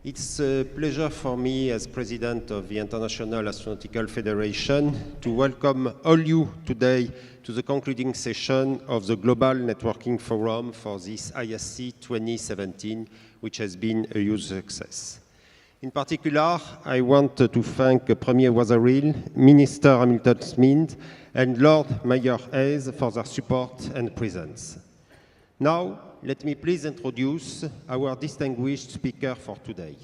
It's a pleasure for me as President of the International Astronautical Federation to welcome all you today to the concluding session of the Global Networking Forum for this IAC 2017, which has been a huge success. In particular, I want to thank Premier Wazaril, Minister Hamilton Smith, and Lord Mayor Hayes for their support and presence. Now, let me please introduce our distinguished speaker for today.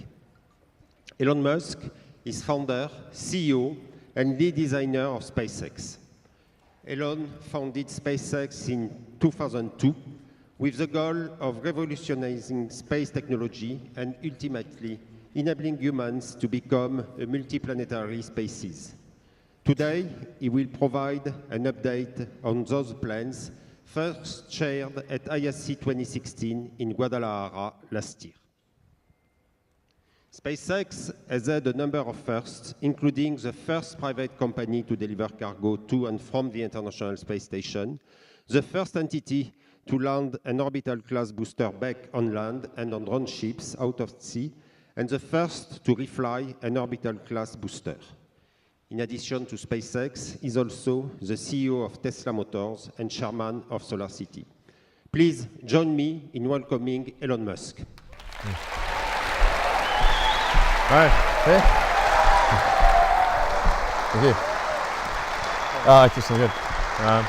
Elon Musk is founder, CEO, and lead designer of SpaceX. Elon founded SpaceX in 2002 with the goal of revolutionizing space technology and ultimately enabling humans to become a multiplanetary species. Today, he will provide an update on those plans first shared at IAC 2016 in Guadalajara last year. SpaceX has had a number of firsts, including the first private company to deliver cargo to and from the International Space Station, the first entity to land an orbital class booster back on land and on drone ships out of sea, and the first to refly an orbital class booster. In addition to SpaceX, he is also the CEO of Tesla Motors and chairman of SolarCity. Please join me in welcoming Elon Musk. All right. Hey. Thank you. Oh, it's just so good. All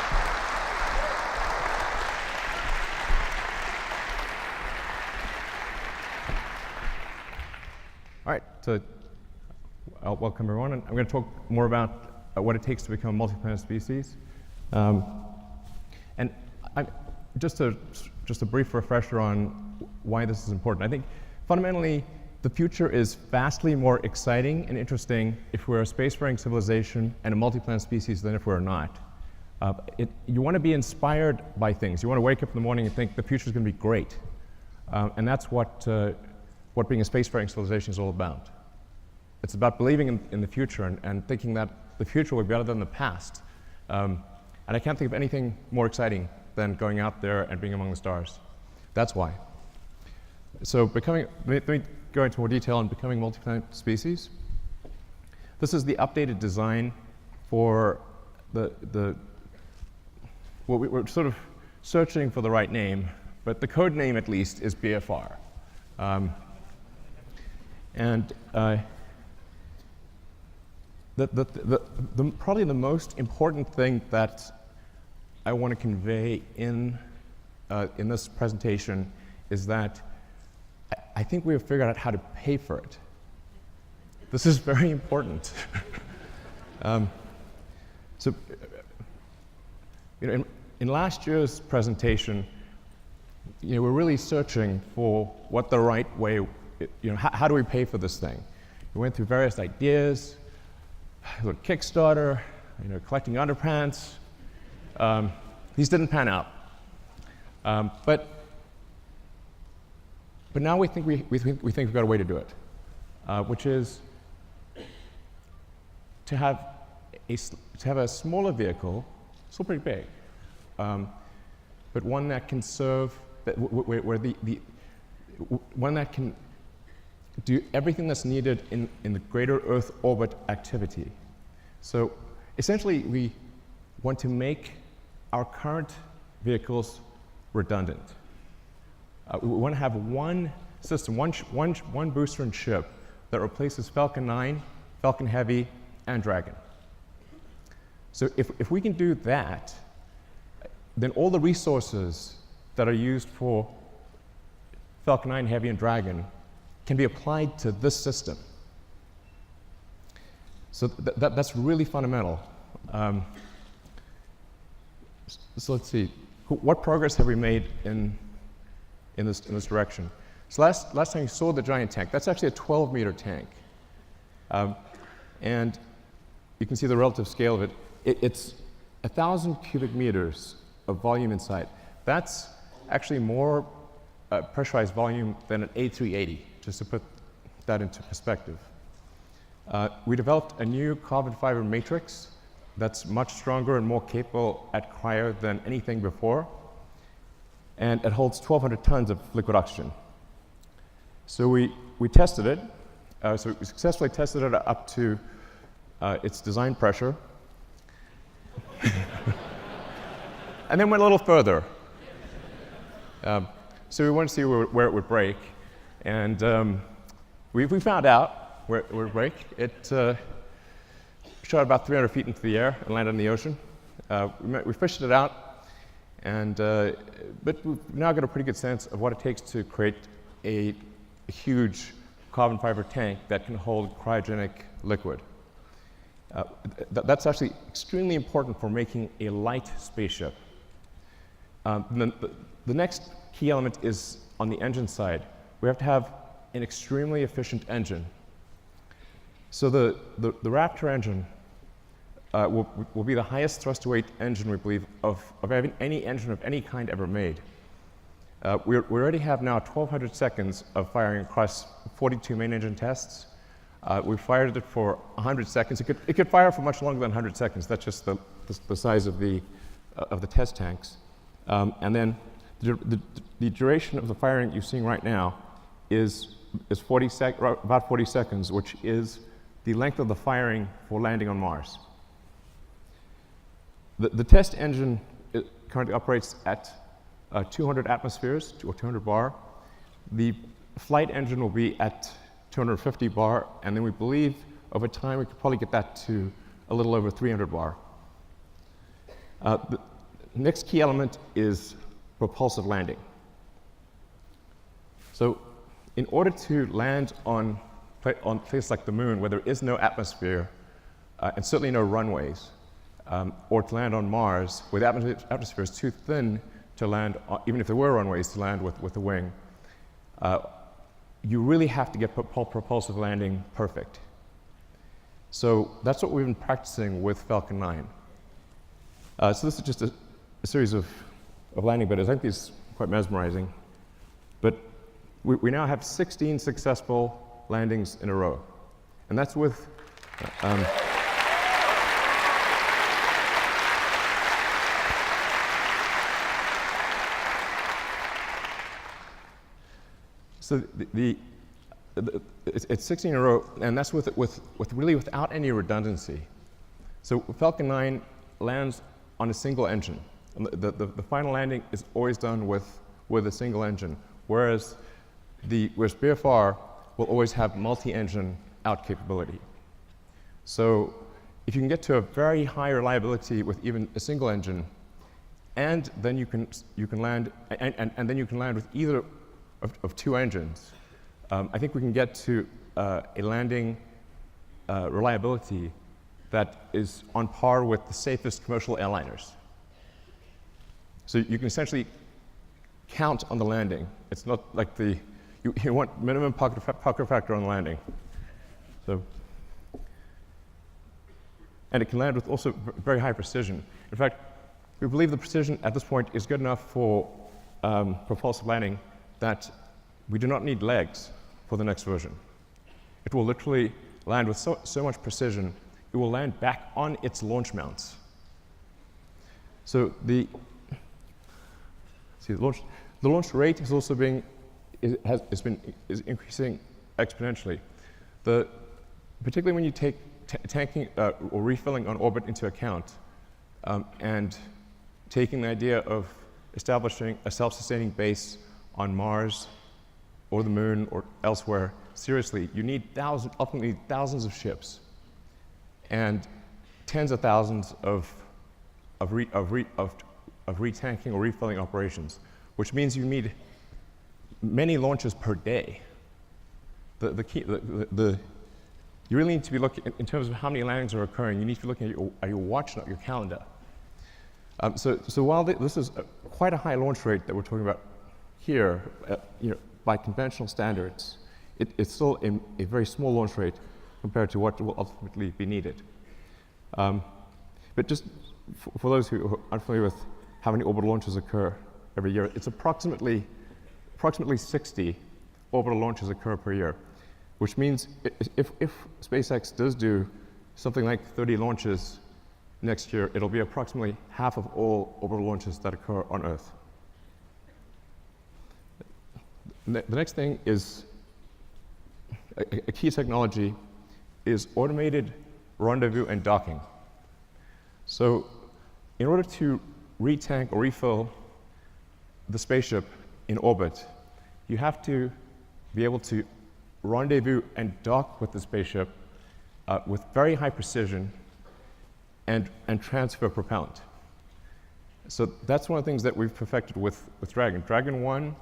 right. So, welcome everyone. And I'm going to talk more about what it takes to become a multi-planet species. And just a brief refresher on why this is important. I think fundamentally, the future is vastly more exciting and interesting if we're a spacefaring civilization and a multi-planet species than if we're not. You want to be inspired by things. You want to wake up in the morning and think the future is going to be great. And that's what being a spacefaring civilization is all about. It's about believing in the future and thinking that the future will be better than the past. And I can't think of anything more exciting than going out there and being among the stars. That's why. So let me go into more detail on becoming multi-planet species. This is the updated design for we're sort of searching for the right name, but the code name at least is BFR. Probably the most important thing that I want to convey in this presentation is that I think we have figured out how to pay for it. This is very important. So, in last year's presentation, we're really searching for what the right way. How do we pay for this thing? We went through various ideas. Kickstarter, collecting underpants. These didn't pan out. But now we think we've got a way to do it, which is to have a smaller vehicle, still pretty big, but one that can serve one that can do everything that's needed in the greater Earth orbit activity. So essentially, we want to make our current vehicles redundant. We want to have one system, one booster and ship that replaces Falcon 9, Falcon Heavy, and Dragon. So if we can do that, then all the resources that are used for Falcon 9, Heavy, and Dragon can be applied to this system. So that's really fundamental. So let's see, what progress have we made in this direction? So last time you saw the giant tank, that's actually a 12-meter tank. And you can see the relative scale of it. It's 1,000 cubic meters of volume inside. That's actually more pressurized volume than an A380, just to put that into perspective. We developed a new carbon fiber matrix that's much stronger and more capable at cryo than anything before. And it holds 1,200 tons of liquid oxygen. So we we tested it. So we successfully tested it up to its design pressure. And then went a little further. So we wanted to see where it would break. And we found out where it would break. It shot about 300 feet into the air and landed in the ocean. We fished it out, but we've now got a pretty good sense of what it takes to create a huge carbon fiber tank that can hold cryogenic liquid. That's actually extremely important for making a light spaceship. The next key element is on the engine side. We have to have an extremely efficient engine. So the Raptor engine will be the highest thrust to weight engine, we believe, of any engine of any kind ever made. We already have now 1,200 seconds of firing across 42 main engine tests. We fired it for 100 seconds. It could fire for much longer than 100 seconds. That's just the size of the test tanks. And then the duration of the firing you're seeing right now is about 40 seconds, which is the length of the firing for landing on Mars. The test engine currently operates at 200 atmospheres, or 200 bar. The flight engine will be at 250 bar, and then we believe over time we could probably get that to a little over 300 bar. The next key element is propulsive landing. So in order to land on places like the moon, where there is no atmosphere, and certainly no runways, or to land on Mars, where the atmosphere is too thin to land, even if there were runways, to land with a wing, you really have to get propulsive landing perfect. So that's what we've been practicing with Falcon 9. So this is just a series of landing betas. I think these are quite mesmerizing. But we now have 16 successful landings in a row. And that's with so it's 16 in a row, and that's with really without any redundancy. So Falcon 9 lands on a single engine. And the final landing is always done with a single engine, whereas BFR will always have multi-engine out capability. So if you can get to a very high reliability with even a single engine, and then you can land and then you can land with either of two engines, I think we can get to a landing reliability that is on par with the safest commercial airliners. So you can essentially count on the landing. It's not like you want minimum pucker factor on the landing. So, and it can land with also very high precision. In fact, we believe the precision at this point is good enough for propulsive landing that we do not need legs for the next version. It will literally land with so much precision, it will land back on its launch mounts. So the launch rate is also is increasing exponentially. Particularly when you take tanking or refilling on orbit into account, and taking the idea of establishing a self-sustaining base on Mars or the moon or elsewhere seriously, you need ultimately thousands of ships and tens of thousands of retanking or refilling operations, which means you need many launches per day. You really need to be looking, in terms of how many landings are occurring, you need to be looking at your watch, not your calendar. So while this is quite a high launch rate that we're talking about here, by conventional standards, it's still a very small launch rate compared to what will ultimately be needed. But just for those who are unfamiliar with how many orbital launches occur every year, it's approximately 60 orbital launches occur per year, which means if SpaceX does do something like 30 launches next year, it'll be approximately half of all orbital launches that occur on Earth. The next thing is a key technology is automated rendezvous and docking. So in order to retank or refill the spaceship in orbit, you have to be able to rendezvous and dock with the spaceship with very high precision and transfer propellant. So that's one of the things that we've perfected with Dragon. Dragon 1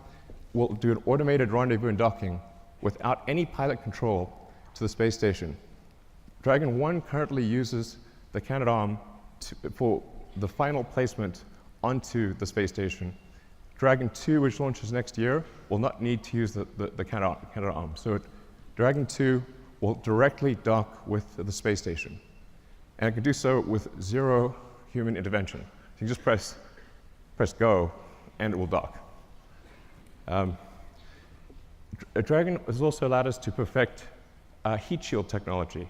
will do an automated rendezvous and docking without any pilot control to the space station. Dragon 1 currently uses the Canadarm for the final placement onto the space station. Dragon 2, which launches next year, will not need to use the Canadarm. So Dragon 2 will directly dock with the space station. And it can do so with zero human intervention. You just press go, and it will dock. Dragon has also allowed us to perfect heat shield technology.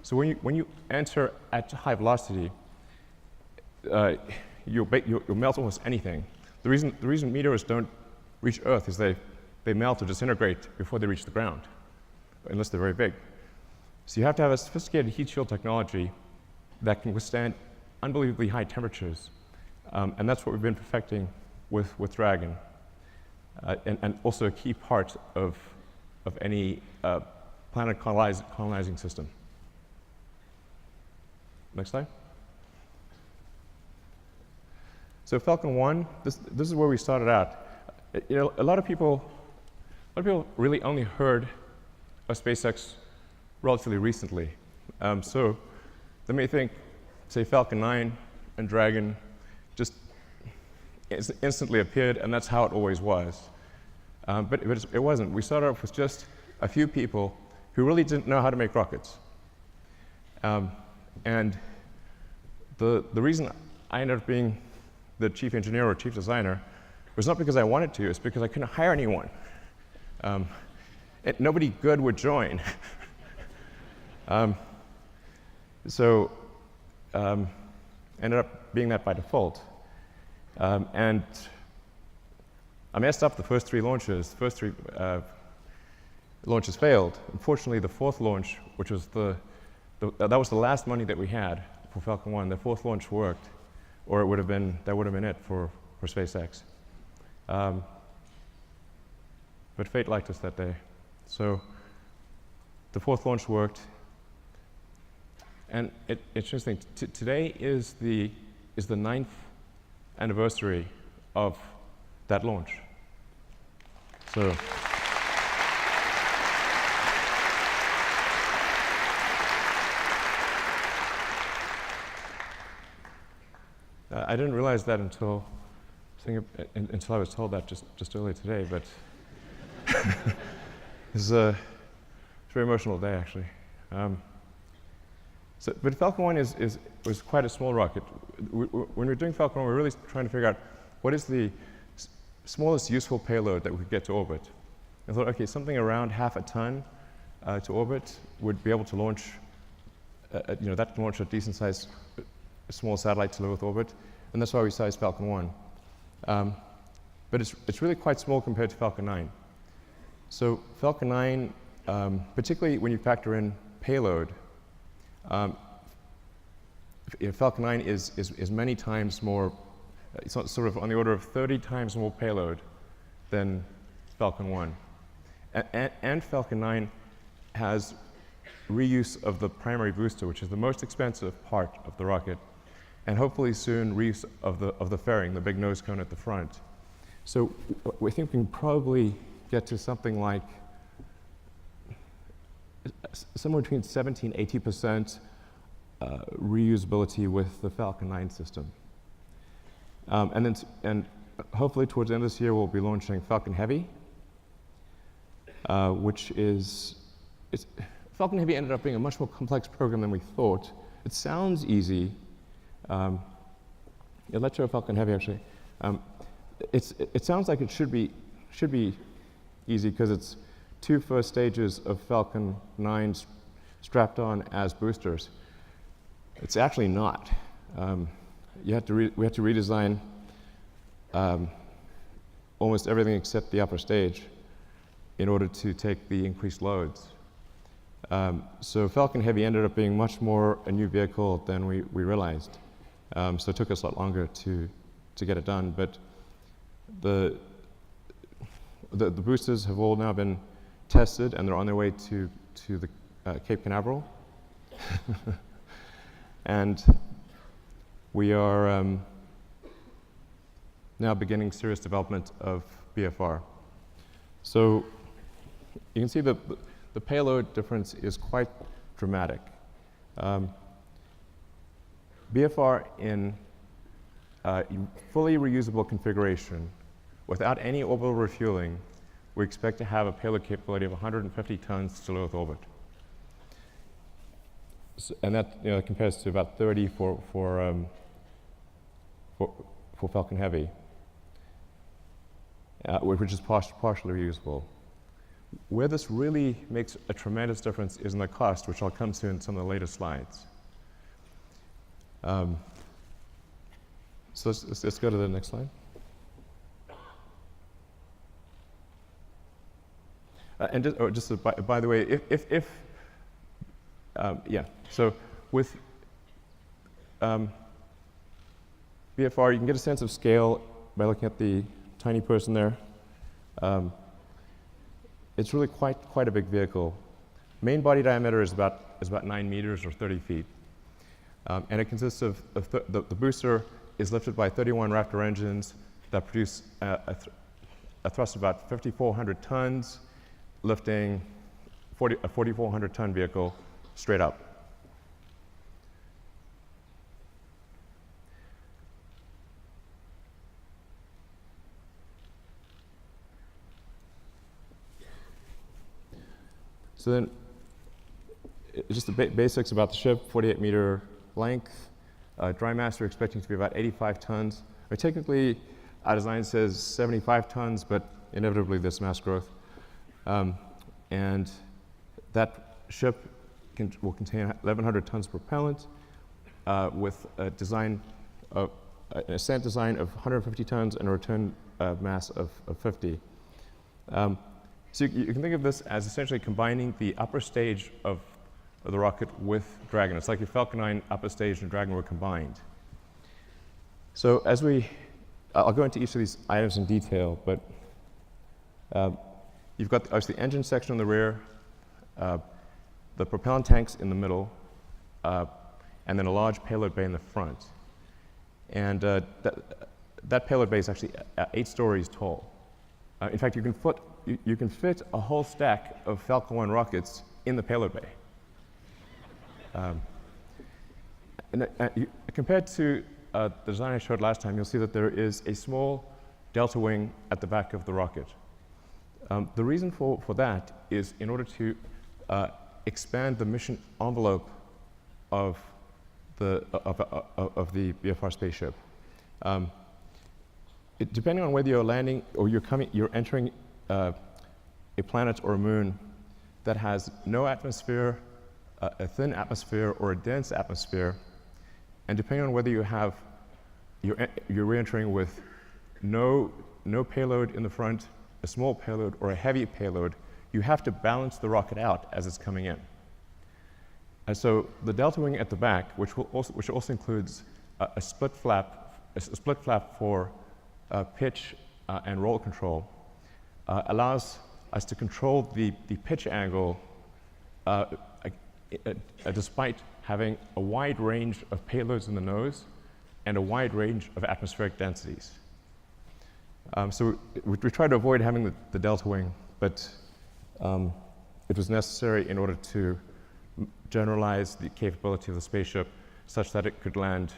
So when you enter at high velocity, you'll melt almost anything. The reason meteors don't reach Earth is they melt or disintegrate before they reach the ground, unless they're very big. So you have to have a sophisticated heat shield technology that can withstand unbelievably high temperatures. And that's what we've been perfecting with Dragon, and also a key part of any planet colonizing system. Next slide. So Falcon 1, this is where we started out. You know, a lot of people really only heard of SpaceX relatively recently. So they may think, say, Falcon 9 and Dragon just instantly appeared, and that's how it always was. But it wasn't. We started off with just a few people who really didn't know how to make rockets. And the reason I ended up being the chief engineer or chief designer was not because I wanted to, it's because I couldn't hire anyone. Nobody good would join. So ended up being that by default. And I messed up the first three launches. The first three launches failed. Unfortunately, the fourth launch, which was that was the last money that we had for Falcon 1, the fourth launch worked, or that would have been it for SpaceX. But fate liked us that day. So the fourth launch worked. And it's interesting, today is the 9th anniversary of that launch. So I didn't realize that until I was told that just earlier today, but it's a very emotional day, actually. But Falcon 1 was quite a small rocket. When we're doing Falcon 1, we're really trying to figure out what is the smallest useful payload that we could get to orbit. I thought, okay, something around half a ton to orbit would be able to launch, that can launch a decent-sized small satellite to low Earth orbit, and that's why we sized Falcon 1. But it's really quite small compared to Falcon 9. So Falcon 9, particularly when you factor in payload, Falcon 9 is many times more, it's sort of on the order of 30 times more payload than Falcon 1. And Falcon 9 has reuse of the primary booster, which is the most expensive part of the rocket, and hopefully soon reuse of the fairing, the big nose cone at the front. So we think we can probably get to something like somewhere between 70 and 80% reusability with the Falcon 9 system. And hopefully towards the end of this year, we'll be launching Falcon Heavy, Falcon Heavy ended up being a much more complex program than we thought. It sounds easy. Let's show Falcon Heavy, actually. It sounds like it should be easy because it's 2 first stages of Falcon 9 strapped on as boosters. It's actually not. We had to redesign almost everything except the upper stage. in order to take the increased loads. So Falcon Heavy ended up being much more a new vehicle than we realized. So it took us a lot longer to get it done. But the boosters have all now been tested, and they're on their way to the Cape Canaveral. And we are now beginning serious development of BFR. So you can see the payload difference is quite dramatic. BFR in fully reusable configuration, without any orbital refueling, we expect to have a payload capability of 150 tons to low Earth orbit. So, and that compares to about 30 for Falcon Heavy, which is partially reusable. Where this really makes a tremendous difference is in the cost, which I'll come to in some of the later slides. So let's go to the next slide. And by the way, so with BFR, you can get a sense of scale by looking at the tiny person there. It's really quite a big vehicle. Main body diameter is about 9 meters or 30 feet. And it consists of the booster is lifted by 31 Raptor engines that produce a thrust of about 5,400 tons, lifting a 4,400 ton vehicle straight up. So then, just the basics about the ship: 48-meter length, dry mass we're expecting to be about 85 tons. Technically, our design says 75 tons, but inevitably there's mass growth. And that ship will contain 1,100 tons of propellant with a an ascent design of 150 tons and a return mass of 50. So you can think of this as essentially combining the upper stage of the rocket with Dragon. It's like if Falcon 9 upper stage and Dragon were combined. So I'll go into each of these items in detail, but you've got obviously the engine section in the rear, the propellant tanks in the middle, and then a large payload bay in the front. And that payload bay is actually 8 stories tall. In fact, you can fit a whole stack of Falcon 1 rockets in the payload bay. Compared to the design I showed last time, you'll see that there is a small delta wing at the back of the rocket. The reason for that is in order to expand the mission envelope of the BFR spaceship. Depending on whether you're landing or you're entering a planet or a moon that has no atmosphere, a thin atmosphere, or a dense atmosphere, and depending on whether you're re-entering with no payload in the front, a small payload, or a heavy payload, you have to balance the rocket out as it's coming in. And so the delta wing at the back, which also includes a split flap for pitch and roll control, allows us to control the pitch angle despite having a wide range of payloads in the nose and a wide range of atmospheric densities. So we tried to avoid having the delta wing, but it was necessary in order to generalize the capability of the spaceship such that it could land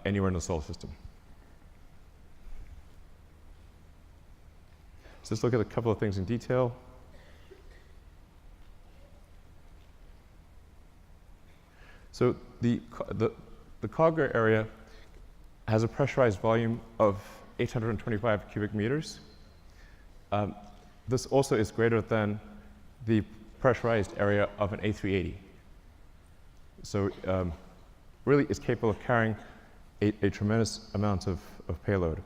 anywhere in the solar system. So let's look at a couple of things in detail. So the cargo area has a pressurized volume of 825 cubic meters. This also is greater than the pressurized area of an A380. So really is capable of carrying a tremendous amount of payload.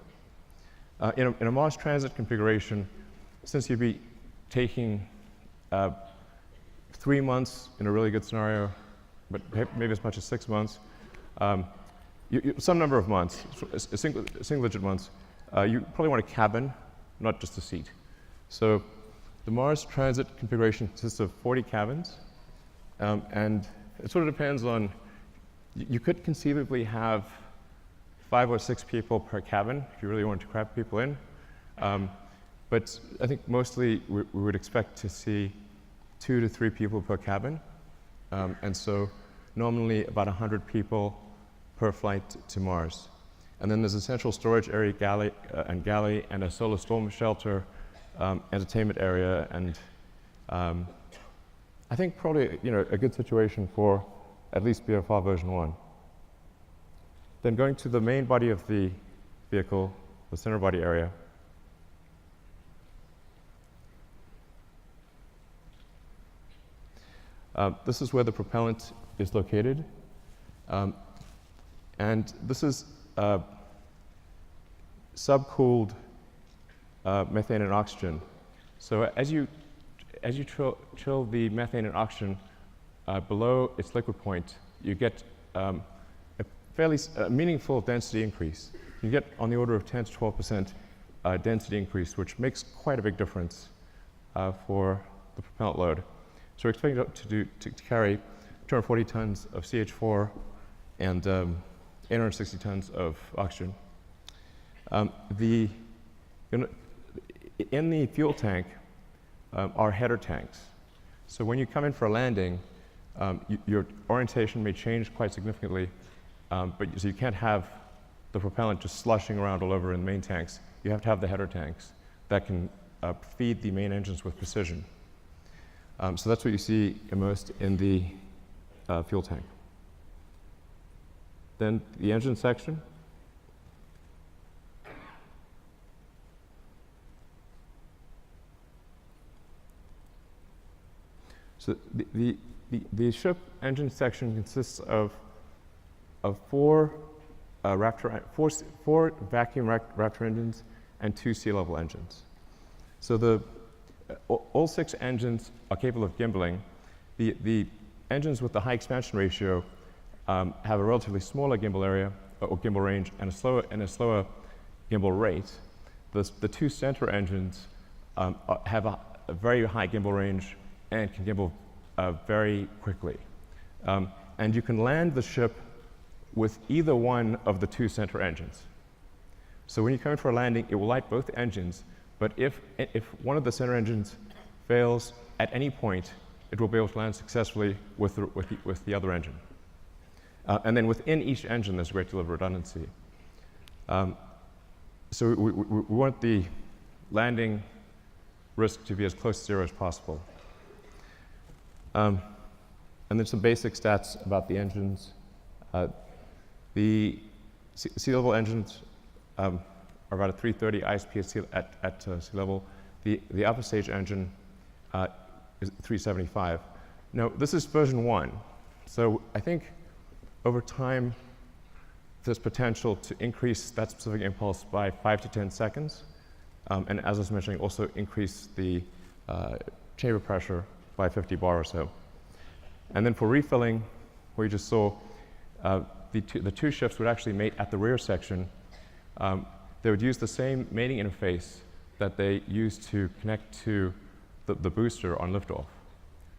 In a Mars transit configuration, since you'd be taking 3 months in a really good scenario, but maybe as much as 6 months, some number of months, single-digit months, you probably want a cabin, not just a seat. So the Mars transit configuration consists of 40 cabins, and it sort of depends on, you could conceivably have 5 or 6 people per cabin if you really wanted to crowd people in. But I think mostly we would expect to see 2 to 3 people per cabin. And so normally about 100 people per flight to Mars. And then there's a central storage area, galley, and a solar storm shelter, entertainment area, and I think probably a good situation for at least BFR version 1. Then going to the main body of the vehicle, the center body area. This is where the propellant is located. And this is subcooled methane and oxygen. So as you chill the methane and oxygen below its liquid point, you get a fairly meaningful density increase. You get on the order of 10 to 12% density increase, which makes quite a big difference for the propellant load. So we're expecting to carry 240 tons of CH4 and 860 tons of oxygen. In the fuel tank are header tanks. So when you come in for a landing, your orientation may change quite significantly, so you can't have the propellant just slushing around all over in the main tanks. You have to have the header tanks that can feed the main engines with precision. So that's what you see immersed in the fuel tank. Then the engine section. So the ship engine section consists of 4 vacuum Raptor engines and 2 sea-level engines. So all 6 engines are capable of gimbaling. The engines with the high expansion ratio have a relatively smaller gimbal area or gimbal range and a slower gimbal rate. The 2 center engines have a very high gimbal range and can gimbal very quickly. And you can land the ship with either one of the 2 center engines. So when you come in for a landing, it will light both engines, but if one of the center engines fails at any point, it will be able to land successfully with the other engine. And then within each engine, there's a great deal of redundancy. So we want the landing risk to be as close to 0 as possible. And then some basic stats about the engines. The sea-level engines are about a 330 ISP at sea level. The upper stage engine is 375. Now, this is version 1. So I think over time, there's potential to increase that specific impulse by 5 to 10 seconds. And as I was mentioning, also increase the chamber pressure by 50 bar or so. And then for refilling, where you just saw, the 2 ships would actually mate at the rear section. They would use the same mating interface that they used to connect to the booster on liftoff.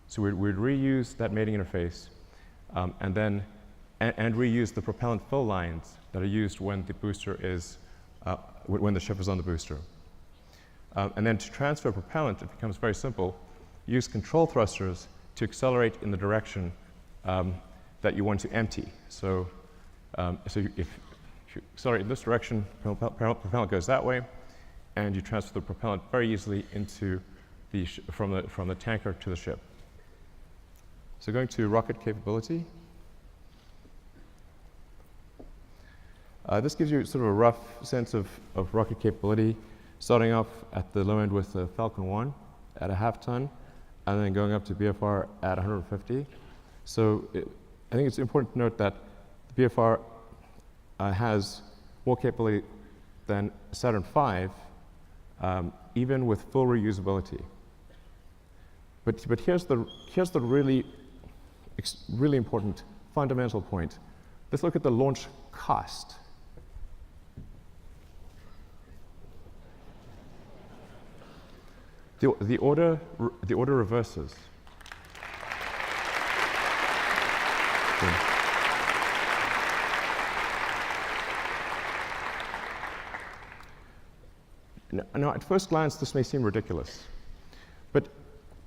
So we'd reuse that mating interface and reuse the propellant fill lines that are used when the booster is, when the ship is on the booster. And then to transfer propellant, it becomes very simple. Use control thrusters to accelerate in the direction that you want to empty. So, if you accelerate in this direction, propellant goes that way, and you transfer the propellant very easily into from the tanker to the ship. So going to rocket capability. This gives you sort of a rough sense of rocket capability, starting off at the low end with the Falcon 1 at a half ton, and then going up to BFR at 150. So I think it's important to note that the BFR has more capability than Saturn V, even with full reusability. But here's the really important fundamental point. Let's look at the launch cost. The order reverses. Now, at first glance, this may seem ridiculous, but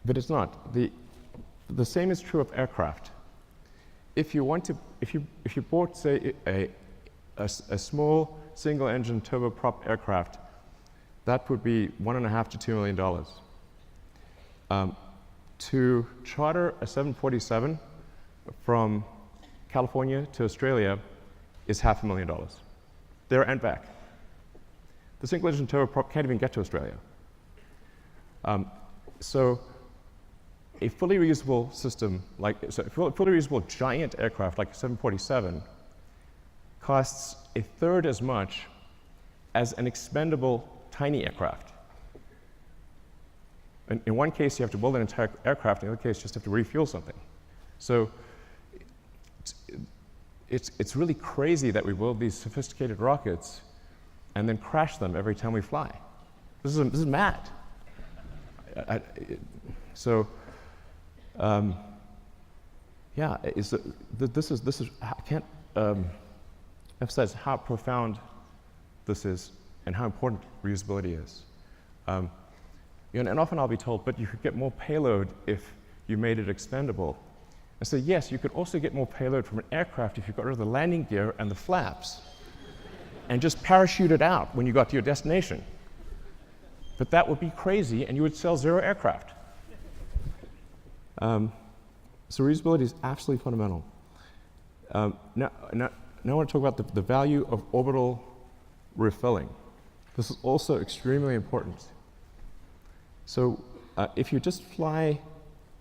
it's not. The same is true of aircraft. If you bought, say, a small single-engine turboprop aircraft, that would be $1.5 to $2 million. To charter a 747 from California to Australia is $500,000, there and back. The single-engine turboprop can't even get to Australia. So a fully reusable system, a fully reusable giant aircraft like a 747 costs a third as much as an expendable tiny aircraft. In one case, you have to build an entire aircraft. In the other case, you just have to refuel something. So it's really crazy that we build these sophisticated rockets and then crash them every time we fly. This is mad. Yeah, this is I can't emphasize how profound this is and how important reusability is. And often I'll be told, but you could get more payload if you made it expendable. And so yes, you could also get more payload from an aircraft if you got rid of the landing gear and the flaps and just parachute it out when you got to your destination. But that would be crazy, and you would sell 0 aircraft. So reusability is absolutely fundamental. Now I want to talk about the value of orbital refilling. This is also extremely important. So if you just fly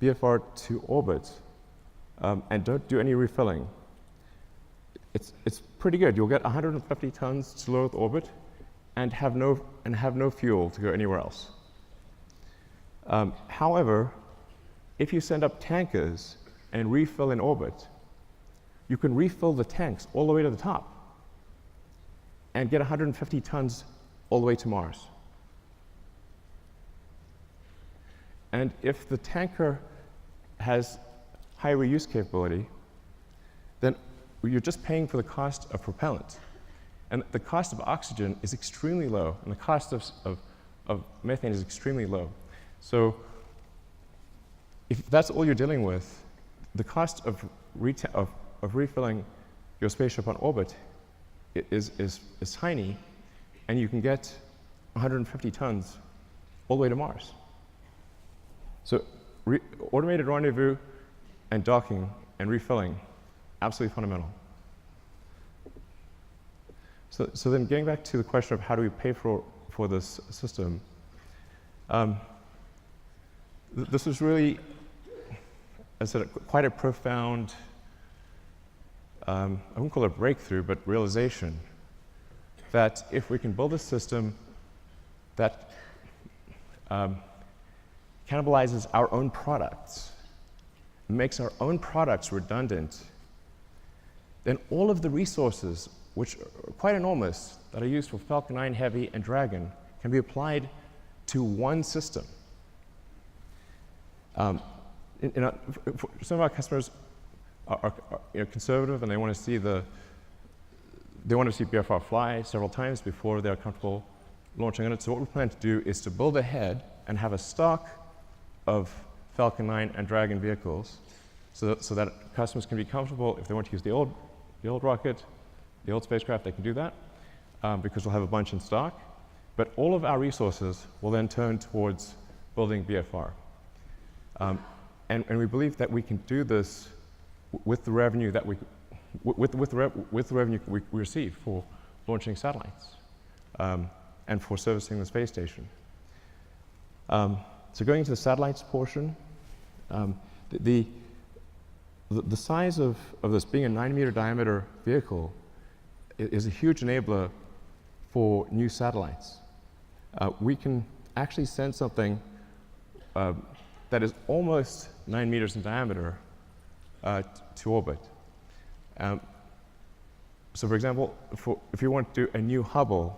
BFR to orbit and don't do any refilling, it's pretty good. You'll get 150 tons to low Earth orbit and have no fuel to go anywhere else. However, if you send up tankers and refill in orbit, you can refill the tanks all the way to the top and get 150 tons all the way to Mars. And if the tanker has high reuse capability, then you're just paying for the cost of propellant. And the cost of oxygen is extremely low, and the cost of methane is extremely low. So if that's all you're dealing with, the cost of refilling your spaceship on orbit is tiny, and you can get 150 tons all the way to Mars. So automated rendezvous and docking and refilling, absolutely fundamental. So then getting back to the question of how do we pay for this system, this is really, as I said, quite a profound, I wouldn't call it a breakthrough, but realization that if we can build a system that cannibalizes our own products, makes our own products redundant, then all of the resources, which are quite enormous, that are used for Falcon 9 Heavy and Dragon, can be applied to one system. Some of our customers are conservative, and they want to see BFR fly several times before they're comfortable launching on it. So what we plan to do is to build ahead and have a stock of Falcon 9 and Dragon vehicles, so that customers can be comfortable. If they want to use the old rocket, the old spacecraft, they can do that, because we'll have a bunch in stock. But all of our resources will then turn towards building BFR. And we believe that we can do this with the revenue that we receive for launching satellites and for servicing the space station. So going to the satellites portion, the size of this being a 9-meter diameter vehicle is a huge enabler for new satellites. We can actually send something that that is almost 9 meters in diameter to orbit. So for example, if you want to do a new Hubble,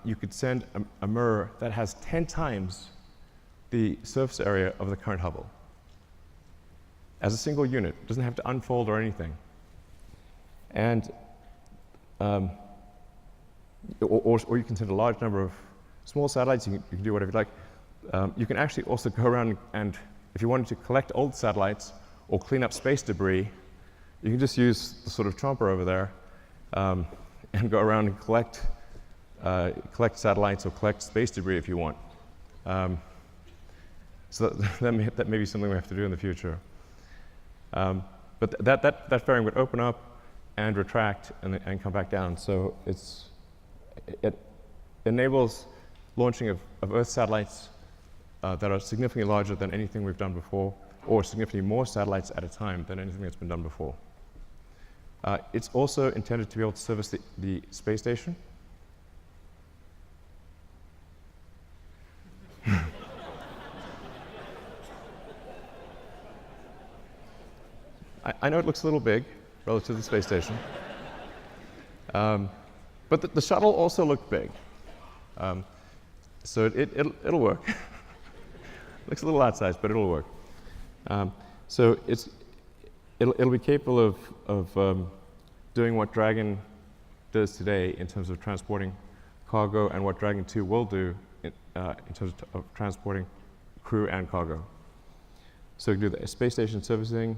you could send a mirror that has 10 times the surface area of the current Hubble as a single unit. It doesn't have to unfold or anything. And or you can send a large number of small satellites. You can do whatever you like. You can actually also go around and, if you wanted to collect old satellites or clean up space debris, you can just use the sort of tromper over there and go around and collect satellites or collect space debris if you want. So that may be something we have to do in the future. But that fairing would open up and retract and come back down. So it enables launching of Earth satellites that are significantly larger than anything we've done before, or significantly more satellites at a time than anything that's been done before. It's also intended to be able to service the space station. I know it looks a little big relative to the space station, but the shuttle also looked big, so it'll work. Looks a little outsized, but it'll work. So it'll be capable of doing what Dragon does today in terms of transporting cargo, and what Dragon 2 will do in terms of transporting crew and cargo. So it can do the space station servicing.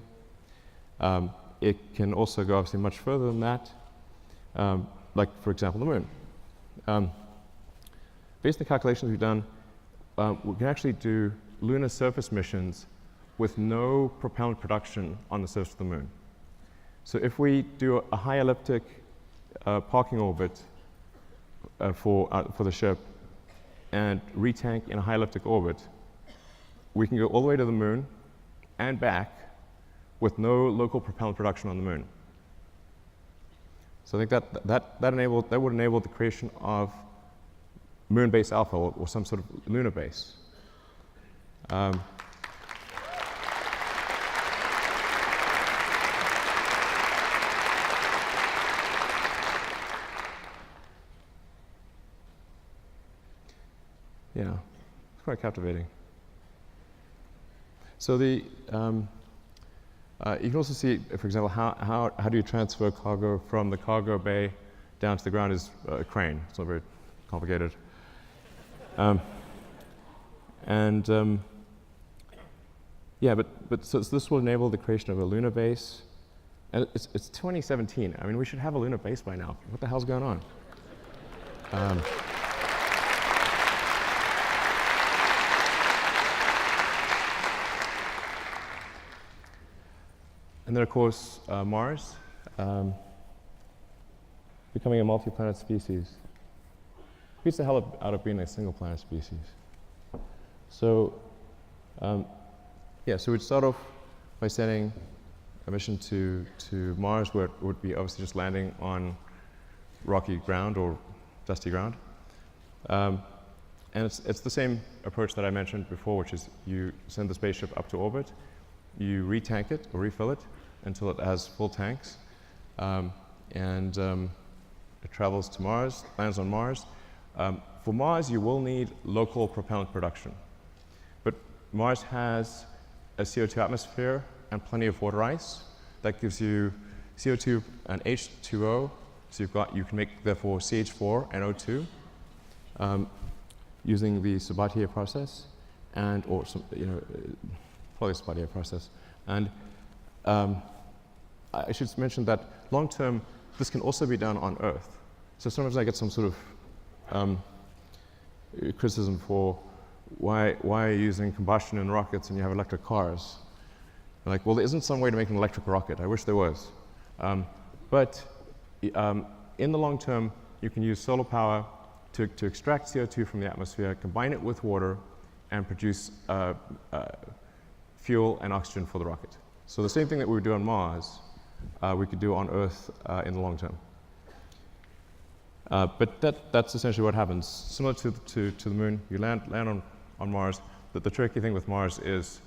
It can also go obviously much further than that, like, for example, the moon. Based on the calculations we've done, we can actually do lunar surface missions with no propellant production on the surface of the moon. So if we do a high elliptic parking orbit for the ship and retank in a high elliptic orbit, we can go all the way to the moon and back with no local propellant production on the moon. So I think that would enable the creation of moon base alpha, or some sort of lunar base. Yeah, it's quite captivating. So you can also see, for example, how do you transfer cargo from the cargo bay down to the ground is a crane. It's not very complicated. Yeah, but so this will enable the creation of a lunar base. And it's 2017. I mean, we should have a lunar base by now. What the hell's going on? And then, of course, Mars, becoming a multi-planet species. Beats the hell out of being a single-planet species. So, yeah, so we'd start off by sending a mission to Mars, where it would be obviously just landing on rocky ground or dusty ground. And it's the same approach that I mentioned before, which is you send the spaceship up to orbit, you retank it or refill it until it has full tanks, and it travels to Mars, lands on Mars. For Mars, you will need local propellant production. But Mars has a CO2 atmosphere and plenty of water ice. That gives you CO2 and H2O, so you can make, therefore, CH4 and O2 using the Sabatier process, or some, probably Sabatier process. And I should mention that long term, this can also be done on Earth. So sometimes I get some sort of criticism for why are you using combustion in rockets and you have electric cars? I'm like, well, there isn't some way to make an electric rocket. I wish there was. But in the long term, you can use solar power to extract CO2 from the atmosphere, combine it with water, and produce fuel and oxygen for the rocket. So the same thing that we would do on Mars, we could do on Earth in the long term. But that's essentially what happens. Similar to the moon, you land on Mars. the tricky thing with Mars is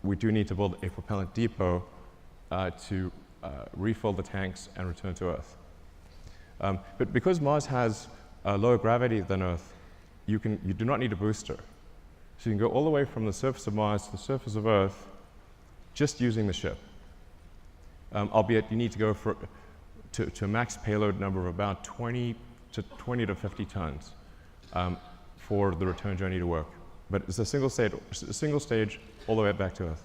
we do need to build a propellant depot to refill the tanks and return to Earth. But because Mars has lower gravity than Earth, you do not need a booster. So you can go all the way from the surface of Mars to the surface of Earth just using the ship. Albeit you need to go to a max payload number of about 20 to 50 tons for the return journey to work. But it's a single stage all the way back to Earth.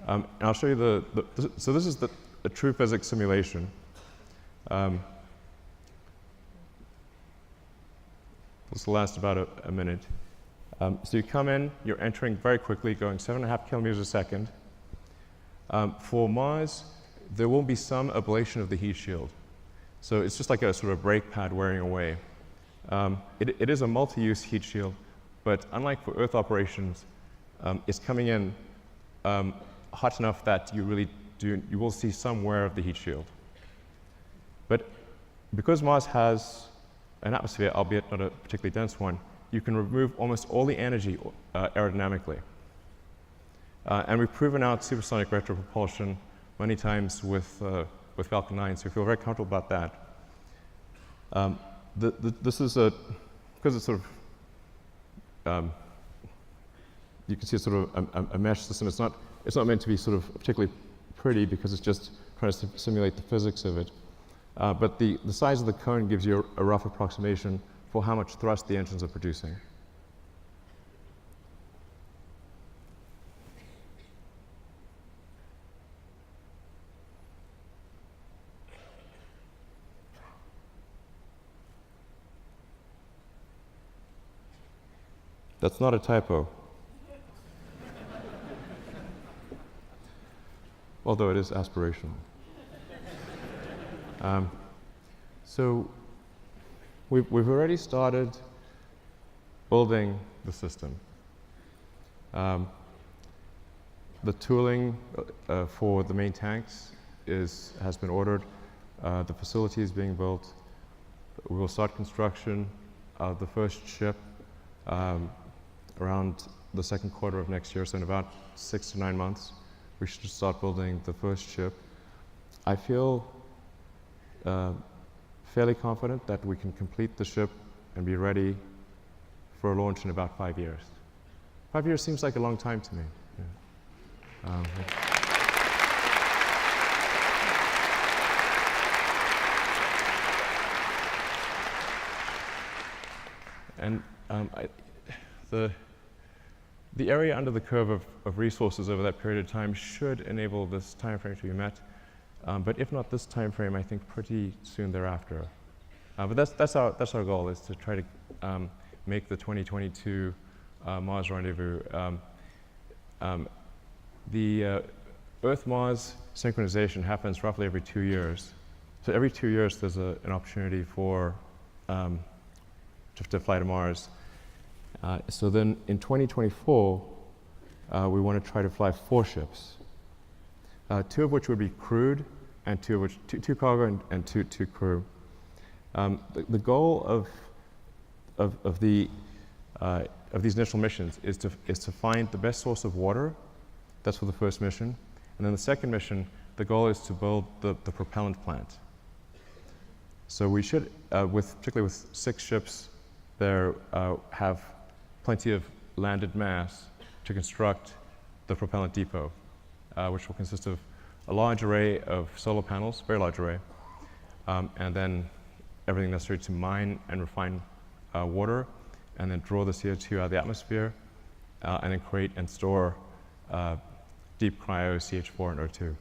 And I'll show you so this is a true physics simulation. This will last about a minute. So you come in, you're entering very quickly, going 7.5 kilometers a second. For Mars, there will be some ablation of the heat shield. So it's just like a sort of brake pad wearing away. It is a multi-use heat shield, but unlike for Earth operations, it's coming in hot enough that you will see some wear of the heat shield. But because Mars has an atmosphere, albeit not a particularly dense one, you can remove almost all the energy aerodynamically. And we've proven out supersonic retropropulsion many times with Falcon 9, so we feel very comfortable about that. This is because it's sort of, you can see it's sort of a mesh system. It's not meant to be sort of particularly pretty because it's just trying to simulate the physics of it. But the size of the cone gives you a rough approximation for how much thrust the engines are producing. That's not a typo. Although it is aspirational. So we've already started building the system. The tooling for the main tanks has been ordered. The facility is being built. We will start construction of the first ship around the second quarter of next year, so in about 6 to 9 months, we should start building the first ship. I feel fairly confident that we can complete the ship and be ready for a launch in about 5 years. 5 years seems like a long time to me. Yeah. And the area under the curve of resources over that period of time should enable this time frame to be met. But if not this time frame, I think pretty soon thereafter. But that's our goal, is to try to make the 2022 Mars rendezvous. The Earth-Mars synchronization happens roughly every 2 years. So every 2 years, there's an opportunity for to fly to Mars. So then in 2024, we want to try to fly 4 ships, 2 of which would be crewed, and 2 cargo and 2 crew. The goal of these initial missions is to find the best source of water. That's for the first mission, and then the second mission, the goal is to build the propellant plant. So we should, particularly with 6 ships, there have plenty of landed mass to construct the propellant depot, which will consist of a large array of solar panels, very large array, and then everything necessary to mine and refine water, and then draw the CO2 out of the atmosphere, and then create and store deep cryo CH4 and O2.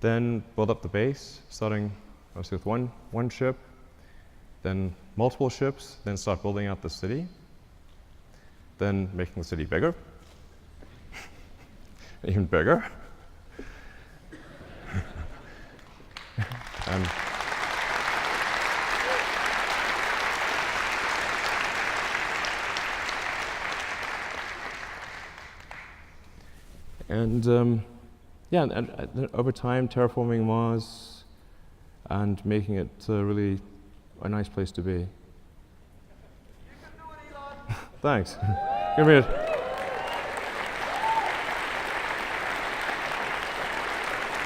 Then build up the base, starting obviously with one ship, then multiple ships, then start building out the city, then making the city bigger, even bigger. And over time, terraforming Mars and making it really a nice place to be. You can do it, Elon! Thanks. Give me a.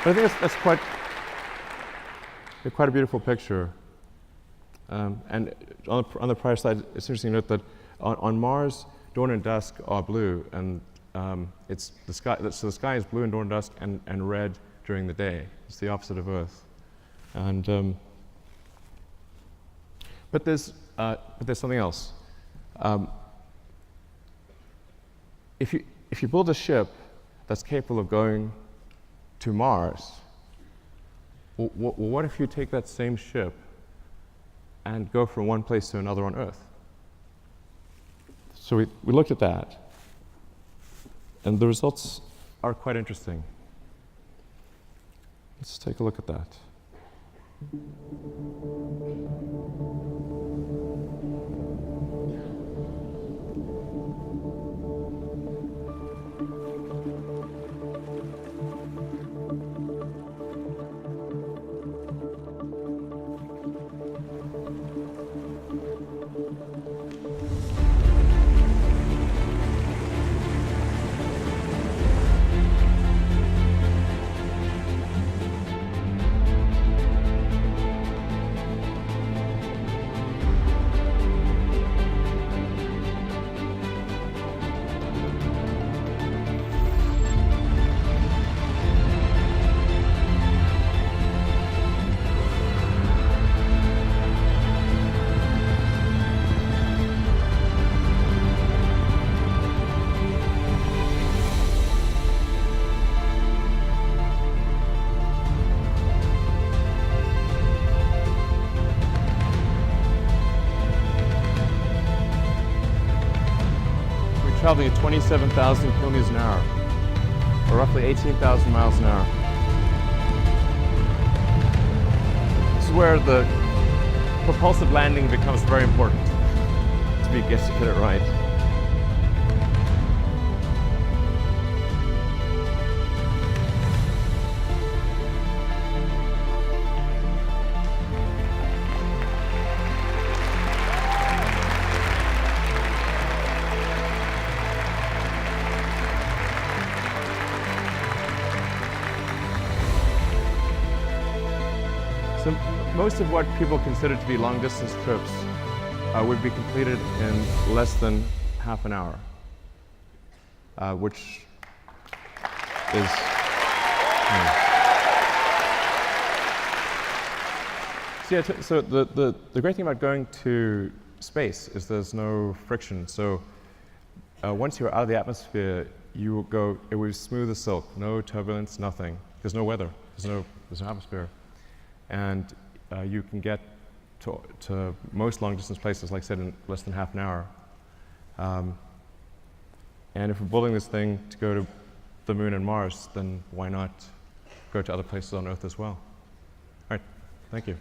But I think that's quite a beautiful picture. And on the prior slide, it's interesting to note that on Mars, dawn and dusk are blue, and it's the sky. So the sky is blue in dawn and dusk, and red during the day. It's the opposite of Earth. And but there's something else. If you build a ship that's capable of going to Mars, what if you take that same ship and go from one place to another on Earth? So we looked at that, and the results are quite interesting. Let's take a look at that. Traveling at 27,000 kilometers an hour, or roughly 18,000 miles an hour. This is where the propulsive landing becomes very important to get it right. So most of what people consider to be long-distance trips would be completed in less than half an hour, which is... So the great thing about going to space is there's no friction. So once you're out of the atmosphere, you will go, it will be smooth as silk, no turbulence, nothing. There's no weather, there's no atmosphere. And you can get to most long-distance places, like I said, in less than half an hour. And if we're building this thing to go to the Moon and Mars, then why not go to other places on Earth as well? All right, thank you.